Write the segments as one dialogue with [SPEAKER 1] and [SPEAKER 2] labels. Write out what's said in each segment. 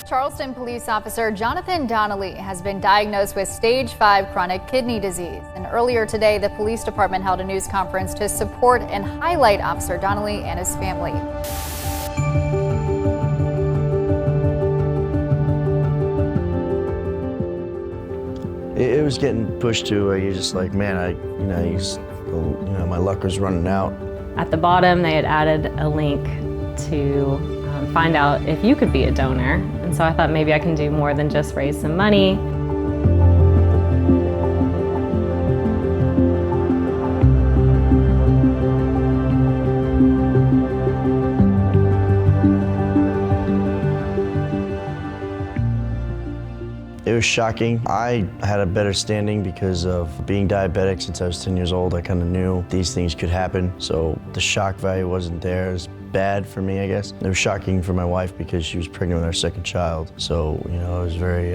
[SPEAKER 1] Charleston police officer Jonathan Donnelly has been diagnosed with stage 5 chronic kidney disease. And earlier today, the police department held a news conference to support and highlight Officer Donnelly and his family.
[SPEAKER 2] It was getting pushed to where you're just like, man, my luck was running out.
[SPEAKER 3] At the bottom, they had added a link to find out if you could be a donor. And so I thought maybe I can do more than just raise some money.
[SPEAKER 2] It was shocking. I had a better standing because of being diabetic since I was 10 years old. I kind of knew these things could happen, so the shock value wasn't there. It was bad for me, I guess. It was shocking for my wife because she was pregnant with our second child, so it was very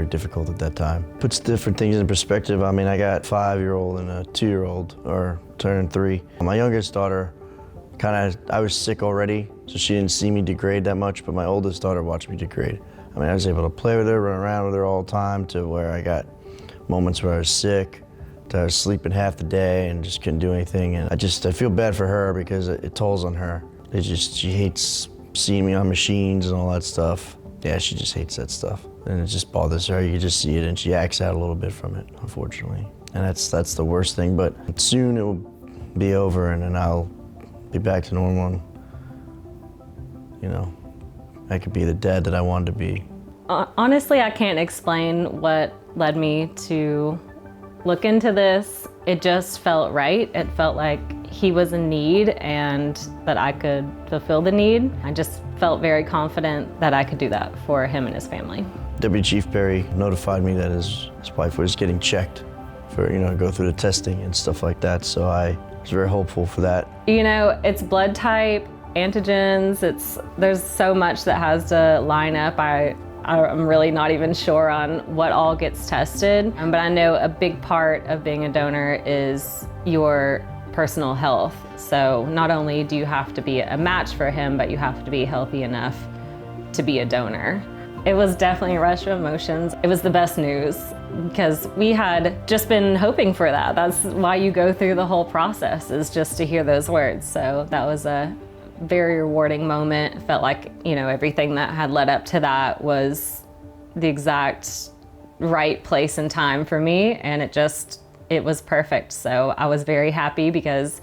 [SPEAKER 2] difficult at that time. Puts different things in perspective. I mean, I got a 5-year-old and a 2-year-old, or turning 3. My youngest daughter, I was sick already, so she didn't see me degrade that much, but my oldest daughter watched me degrade. I mean, I was able to play with her, run around with her all the time, to where I got moments where I was sick, that I was sleeping half the day and just couldn't do anything. And I feel bad for her because it tolls on her. She hates seeing me on machines and all that stuff. Yeah, she just hates that stuff. And it just bothers her. You just see it and she acts out a little bit from it, unfortunately. And that's the worst thing, but soon it will be over and then I'll be back to normal. And, I could be the dad that I wanted to be.
[SPEAKER 3] Honestly, I can't explain what led me to look into this. It just felt right. It felt like he was in need and that I could fulfill the need. I just felt very confident that I could do that for him and his family.
[SPEAKER 2] Deputy Chief Perry notified me that his wife was getting checked for, go through the testing and stuff like that, so I was very hopeful for that.
[SPEAKER 3] It's blood type, antigens, there's so much that has to line up. I'm really not even sure on what all gets tested, but I know a big part of being a donor is your personal health. So not only do you have to be a match for him, but you have to be healthy enough to be a donor. It was definitely a rush of emotions. It was the best news because we had just been hoping for that. That's why you go through the whole process, is just to hear those words. So that was a very rewarding moment. It felt like, everything that had led up to that was the exact right place and time for me, and it was perfect. So I was very happy because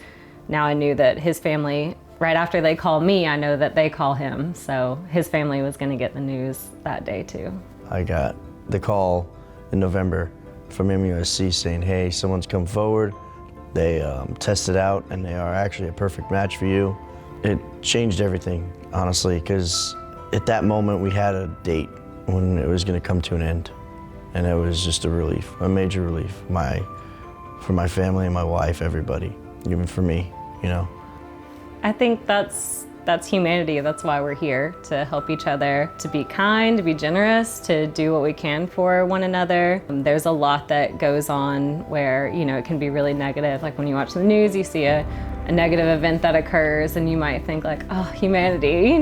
[SPEAKER 3] now I knew that his family, right after they call me, I know that they call him. So his family was gonna get the news that day too.
[SPEAKER 2] I got the call in November from MUSC saying, hey, someone's come forward. They tested out and they are actually a perfect match for you. It changed everything, honestly, because at that moment we had a date when it was going to come to an end. And it was just a relief, a major relief. For my family and my wife, everybody, even for me,
[SPEAKER 3] I think that's humanity. That's why we're here, to help each other, to be kind, to be generous, to do what we can for one another. There's a lot that goes on where, it can be really negative. Like when you watch the news, you see a negative event that occurs and you might think like, oh, humanity,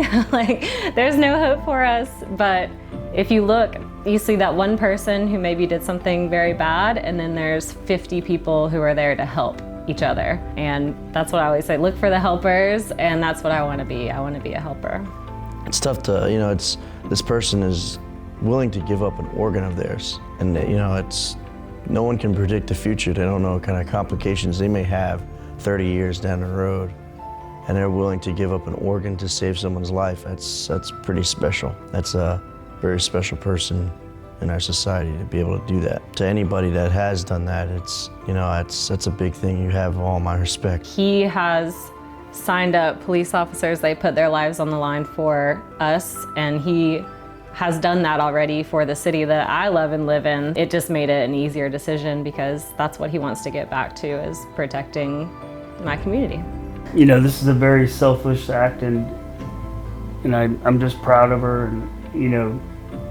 [SPEAKER 3] there's no hope for us. But if you look, you see that one person who maybe did something very bad, and then there's 50 people who are there to help each other. And that's what I always say, look for the helpers, and that's what I want to be. I want to be a helper.
[SPEAKER 2] It's tough to, this person is willing to give up an organ of theirs. And, no one can predict the future. They don't know what kind of complications they may have 30 years down the road, and they're willing to give up an organ to save someone's life. That's pretty special. That's a very special person in our society to be able to do that. To anybody that has done that, that's a big thing. You have all my respect.
[SPEAKER 3] He has signed up police officers. They put their lives on the line for us, and he has done that already for the city that I love and live in. It just made it an easier decision because that's what he wants to get back to, is protecting my community.
[SPEAKER 4] This is a very selfless act, and I'm just proud of her. And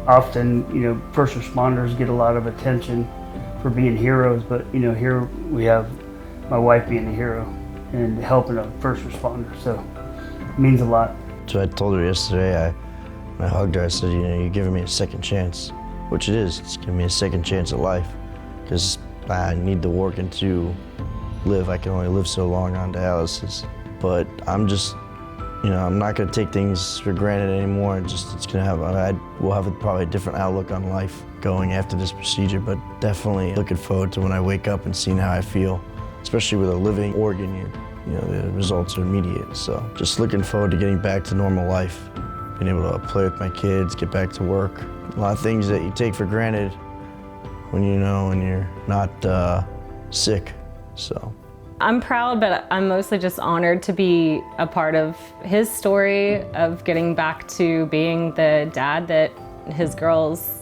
[SPEAKER 4] often first responders get a lot of attention for being heroes, but here we have my wife being a hero and helping a first responder, so it means a lot.
[SPEAKER 2] So I told her yesterday I hugged her, I said, you're giving me a second chance, which it is. It's giving me a second chance at life, because I need to work and to live. I can only live so long on dialysis. But I'm just, I'm not gonna take things for granted anymore. It's gonna have, we'll have probably a different outlook on life going after this procedure, but definitely looking forward to when I wake up and seeing how I feel, especially with a living organ. The results are immediate. So just looking forward to getting back to normal life, being able to play with my kids, get back to work. A lot of things that you take for granted when you're not sick, so.
[SPEAKER 3] I'm proud, but I'm mostly just honored to be a part of his story of getting back to being the dad that his girls,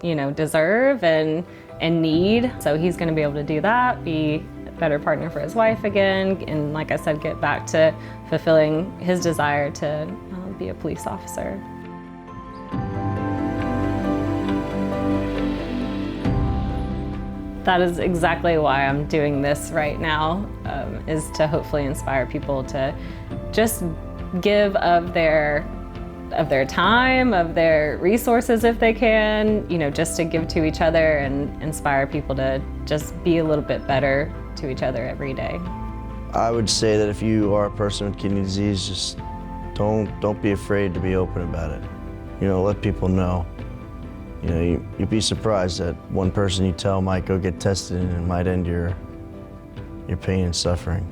[SPEAKER 3] deserve and need. So he's gonna be able to do that, be a better partner for his wife again, and like I said, get back to fulfilling his desire to be a police officer. That is exactly why I'm doing this right now, is to hopefully inspire people to just give of their time, of their resources if they can, just to give to each other and inspire people to just be a little bit better to each other every day.
[SPEAKER 2] I would say that if you are a person with kidney disease, just don't be afraid to be open about it. Let people know. You'd be surprised that one person you tell might go get tested and it might end your pain and suffering.